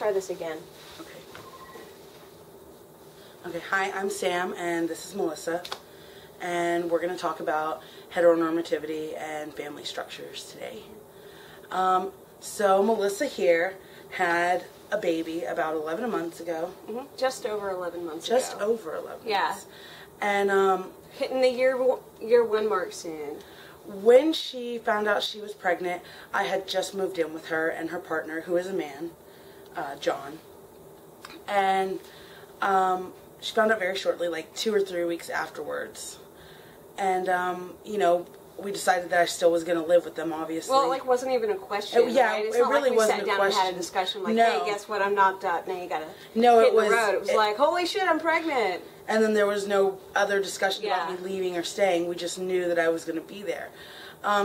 try this again. Okay. Okay, hi, I'm Sam, and this is Melissa, and we're going to talk about heteronormativity and family structures today. So Melissa here had a baby about 11 months ago. Just over 11 months ago. Just over 11 months. And hitting the year one mark soon. When she found out she was pregnant, I had just moved in with her and her partner, who is a man, John. And she found out very shortly, like 2 or 3 weeks afterwards. And, you know, we decided that I still was going to live with them, obviously. Well, it like wasn't even a question. Yeah, right? It's it not really like we wasn't sat a down question. and had a discussion like, No. hey, guess what? I'm not. Now you gotta no, hit it was the road. It was like, holy shit, I'm pregnant. And then there was no other discussion about me leaving or staying. We just knew that I was going to be there.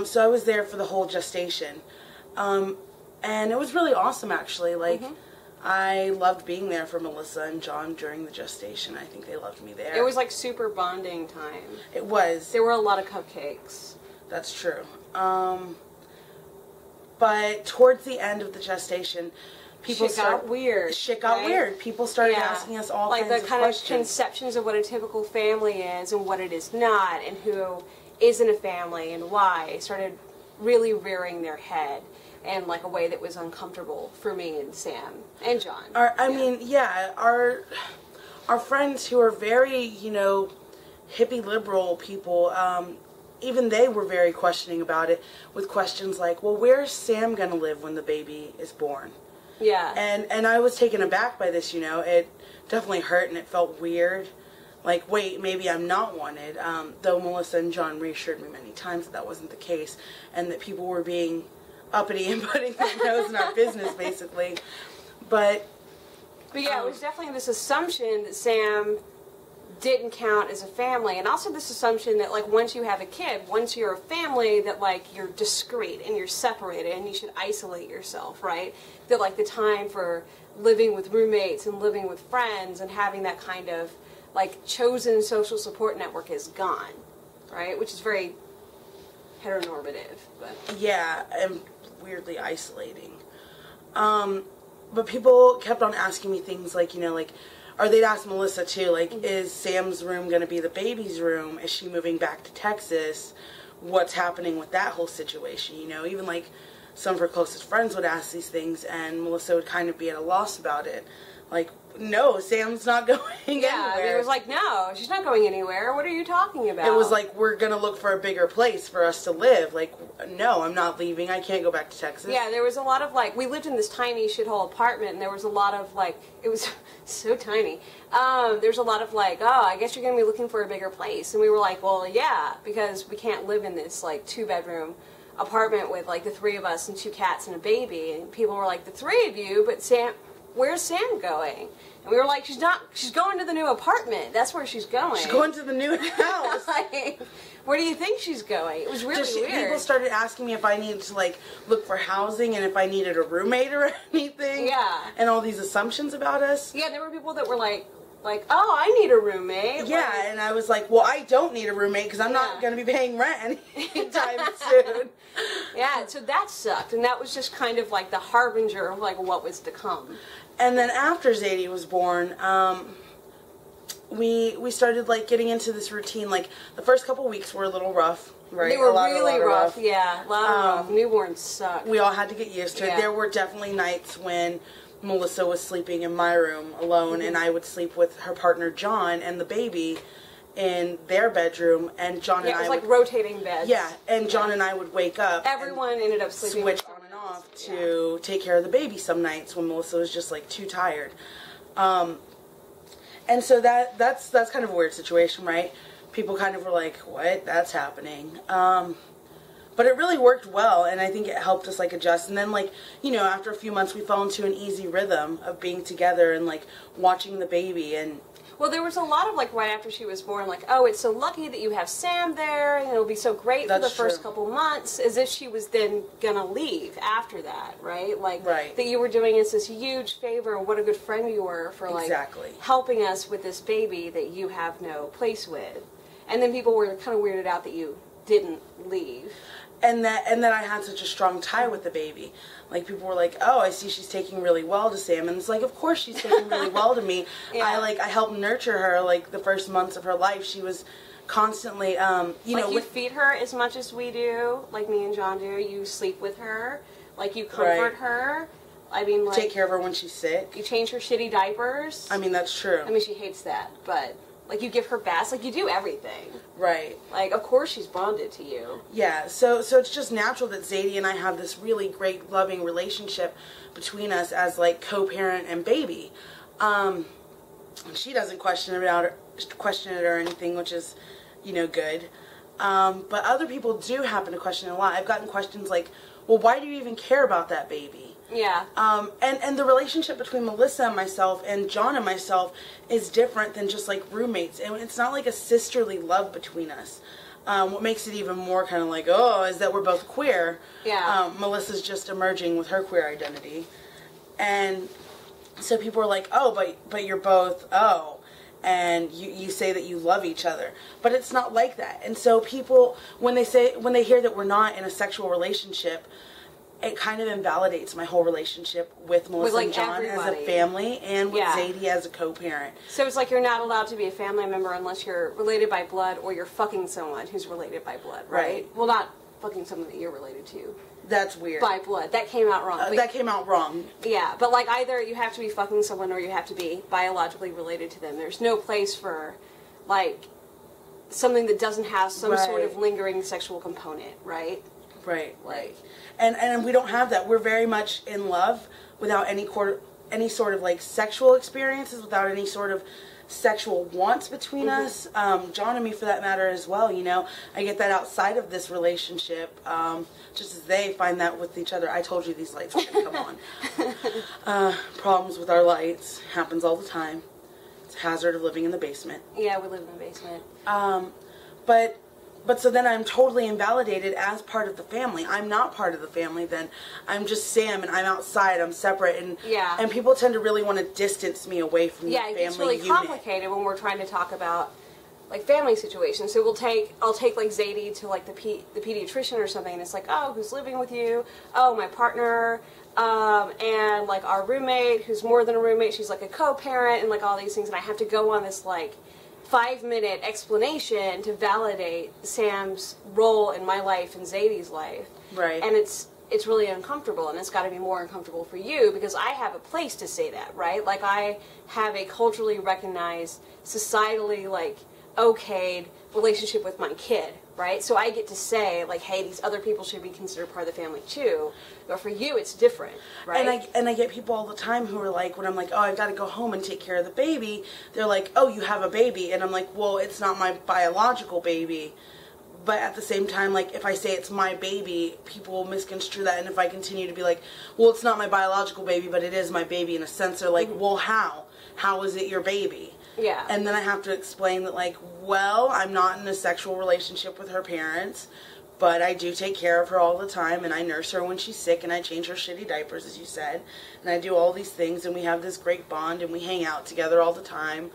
So I was there for the whole gestation. And it was really awesome, actually. Like, I loved being there for Melissa and John during the gestation. I think they loved me there. It was like super bonding time. It was. There were a lot of cupcakes. That's true. But towards the end of the gestation, people got weird. Shit got weird. People started asking us all kinds of questions. Like the kind of conceptions of what a typical family is and what it is not, and who isn't a family and why, started really rearing their head in like a way that was uncomfortable for me and Sam and John. I mean, our friends who are very, you know, hippie liberal people, even they were very questioning about it, with questions like, well, where's Sam going to live when the baby is born? Yeah. And I was taken aback by this, you know. It definitely hurt and it felt weird. Like, wait, maybe I'm not wanted. Though Melissa and John reassured me many times that that wasn't the case, and that people were being uppity and putting their nose in our business, basically. But yeah, it was definitely this assumption that Sam didn't count as a family, and also this assumption that like once you have a kid, once you're a family, that like you're discreet and you're separated and you should isolate yourself, right? That like the time for living with roommates and living with friends and having that kind of like chosen social support network is gone, right? Which is very heteronormative, but yeah, and weirdly isolating. But people kept on asking me things like, you know, like, or they'd ask Melissa too, like, is Sam's room going to be the baby's room? Is she moving back to Texas? What's happening with that whole situation? You know, even like some of her closest friends would ask these things, and Melissa would kind of be at a loss about it. Like, no, Sam's not going anywhere. I mean, it was like, no, she's not going anywhere. What are you talking about? It was like, we're going to look for a bigger place for us to live. Like, no, I'm not leaving. I can't go back to Texas. Yeah, there was a lot of, like, we lived in this tiny shithole apartment, and there was a lot of, like, it was so tiny. There's a lot of, like, oh, I guess you're going to be looking for a bigger place. And we were like, well, yeah, because we can't live in this, like, 2-bedroom apartment with, like, the 3 of us and 2 cats and a baby. And people were like, the 3 of you, but Sam... where's Sam going? And we were like, she's going to the new apartment. That's where she's going. She's going to the new house. Like, where do you think she's going? It was really weird. People started asking me if I needed to, like, look for housing and if I needed a roommate or anything. Yeah. And all these assumptions about us. Yeah, there were people that were like, oh, I need a roommate. Yeah, like, and I was like, well, I don't need a roommate because I'm not going to be paying rent anytime soon. Yeah, so that sucked, and that was just kind of like the harbinger of like what was to come. And then after Zadie was born, we started like getting into this routine. Like the first couple weeks were a little rough, right? They were really rough. Yeah, a lot of rough. Newborns suck. We all had to get used to it. There were definitely nights when Melissa was sleeping in my room alone, and I would sleep with her partner John and the baby in their bedroom, and John and I it was like rotating beds. Yeah, and John and I would wake up. Everyone ended up sleeping. Switch on and off to take care of the baby some nights when Melissa was just like too tired. And so that's kind of a weird situation, right? People kind of were like, what? That's happening. But it really worked well, and I think it helped us like adjust. And then, like, you know, after a few months we fell into an easy rhythm of being together and like watching the baby. And well, there was a lot of like right after she was born, like, oh, it's so lucky that you have Sam there, and it'll be so great for the first couple months, as if she was then gonna leave after that, right? Like that you were doing us this huge favor, and what a good friend you were for like helping us with this baby that you have no place with. And then people were kind of weirded out that you didn't leave. and that I had such a strong tie with the baby. Like, people were like, oh, I see she's taking really well to Sam. And it's like, of course she's taking really well to me. Yeah. I helped nurture her, like, the first months of her life. She was constantly, you feed her as much as we do, like me and John do. You sleep with her. Like, you comfort her. I mean, like... Take care of her when she's sick. You change her shitty diapers. I mean, that's true. I mean, she hates that, but... Like, you give her baths. Like, you do everything. Right. Like, of course she's bonded to you. Yeah, so it's just natural that Zadie and I have this really great, loving relationship between us as, like, co-parent and baby. She doesn't question it or anything, which is, you know, good. But other people do happen to question it a lot. I've gotten questions like, well, why do you even care about that baby? Yeah. And the relationship between Melissa and myself and John and myself is different than just like roommates. And it's not like a sisterly love between us. What makes it even more kind of like, oh, is that we're both queer. Yeah. Melissa's just emerging with her queer identity. And so people are like, oh, but you're both, oh. And you say that you love each other. But it's not like that. And so people, when they hear that we're not in a sexual relationship, it kind of invalidates my whole relationship with Melissa and John as a family and with Zadie as a co-parent. So it's like you're not allowed to be a family member unless you're related by blood or you're fucking someone who's related by blood, right? Well, not fucking someone that you're related to. That's weird. By blood. That came out wrong. That came out wrong. Yeah, but like either you have to be fucking someone or you have to be biologically related to them. There's no place for like something that doesn't have some sort of lingering sexual component, right? Right, right. And we don't have that. We're very much in love without any sort of like sexual experiences, without any sort of sexual wants between us. John and me, for that matter, as well. You know, I get that outside of this relationship, just as they find that with each other. I told you these lights were going to come on. Problems with our lights happens all the time. It's a hazard of living in the basement. Yeah, we live in the basement. But so then I'm totally invalidated as part of the family. I'm not part of the family then. I'm just Sam and I'm outside, I'm separate, and people tend to really want to distance me away from the family unit. Yeah, it gets really complicated when we're trying to talk about like family situations. So I'll take like Zadie to like the pediatrician or something, and it's like, oh, who's living with you? Oh, my partner, and like our roommate, who's more than a roommate, she's like a co-parent, and like all these things, and I have to go on this like 5-minute explanation to validate Sam's role in my life and Zadie's life. Right. And it's really uncomfortable, and it's got to be more uncomfortable for you because I have a place to say that, right? Like I have a culturally recognized, societally like okayed relationship with my kid, right? So I get to say like, hey, these other people should be considered part of the family too. But for you, it's different, right? And I get people all the time who are like, when I'm like, oh, I've got to go home and take care of the baby, they're like, oh, you have a baby. And I'm like, well, it's not my biological baby. But at the same time, like, if I say it's my baby, people will misconstrue that. And if I continue to be like, well, it's not my biological baby, but it is my baby, in a sense, they're like, well, how? How is it your baby? Yeah. And then I have to explain that, like, well, I'm not in a sexual relationship with her parents, but I do take care of her all the time, and I nurse her when she's sick, and I change her shitty diapers, as you said, and I do all these things, and we have this great bond, and we hang out together all the time,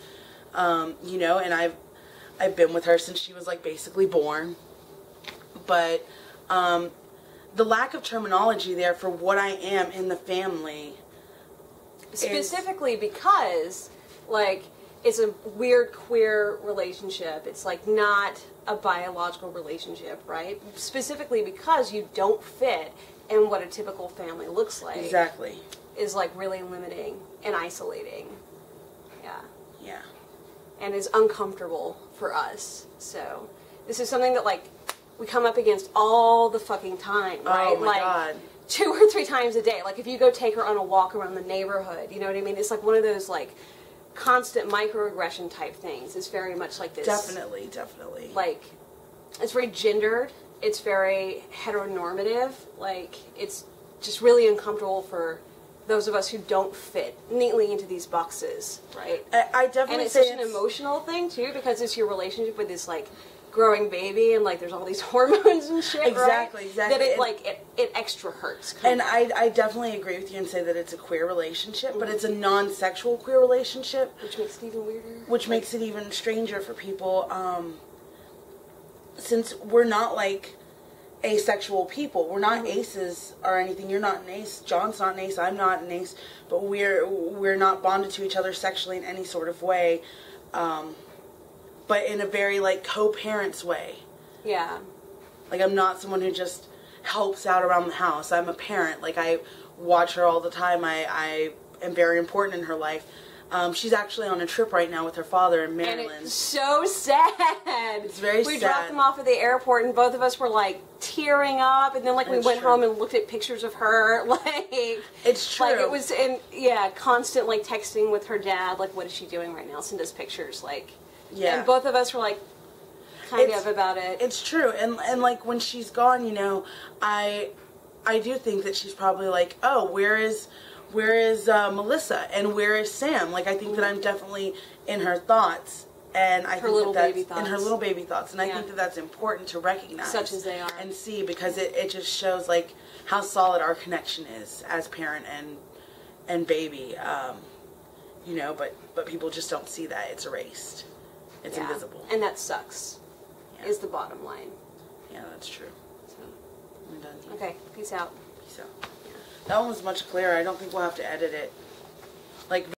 you know, and I've been with her since she was, like, basically born, but the lack of terminology there for what I am in the family specifically because, like, it's a weird queer relationship. It's like not a biological relationship, right? Specifically because you don't fit in what a typical family looks like. Exactly. Is like really limiting and isolating. Yeah. Yeah. And is uncomfortable for us. So this is something that like we come up against all the fucking time, right? Oh my God. 2 or 3 times a day. Like if you go take her on a walk around the neighborhood, you know what I mean? It's like one of those like constant microaggression type things. It's very much like this. Definitely, definitely. Like, it's very gendered. It's very heteronormative. Like, it's just really uncomfortable for those of us who don't fit neatly into these boxes, right? I definitely and it's such an emotional thing, too, because it's your relationship with this, like, growing baby and, like, there's all these hormones and shit, exactly, right? Exactly. That it, like, it extra hurts. And I definitely agree with you and say that it's a queer relationship, but it's a non-sexual queer relationship. Which makes it even weirder. Which makes it even stranger for people, since we're not, like, asexual people. We're not aces or anything. You're not an ace. John's not an ace. I'm not an ace. But we're not bonded to each other sexually in any sort of way. But in a very, like, co-parents way. Yeah. Like, I'm not someone who just helps out around the house. I'm a parent. Like, I watch her all the time. I am very important in her life. She's actually on a trip right now with her father in Maryland. And it's so sad. It's very sad. We dropped them off at the airport, and both of us were, like, tearing up. And then, like, we went home and looked at pictures of her. Like, it's true. Like, it was, constant, like, texting with her dad. Like, what is she doing right now? Send us pictures. Like, yeah. And both of us were, like, kind of about it. It's true. And like, when she's gone, you know, I do think that she's probably like, oh, where is Melissa and where is Sam? Like, I think that I'm definitely in her thoughts, and I think that that's in her little baby thoughts, and I think that that's important to recognize, such as they are, and see, because it just shows like how solid our connection is as parent and baby, you know. But people just don't see that. It's erased. It's invisible, and that sucks. Is the bottom line. Yeah, that's true. So, I'm done. Okay, peace out. Peace out. Yeah. That one was much clearer. I don't think we'll have to edit it. Like.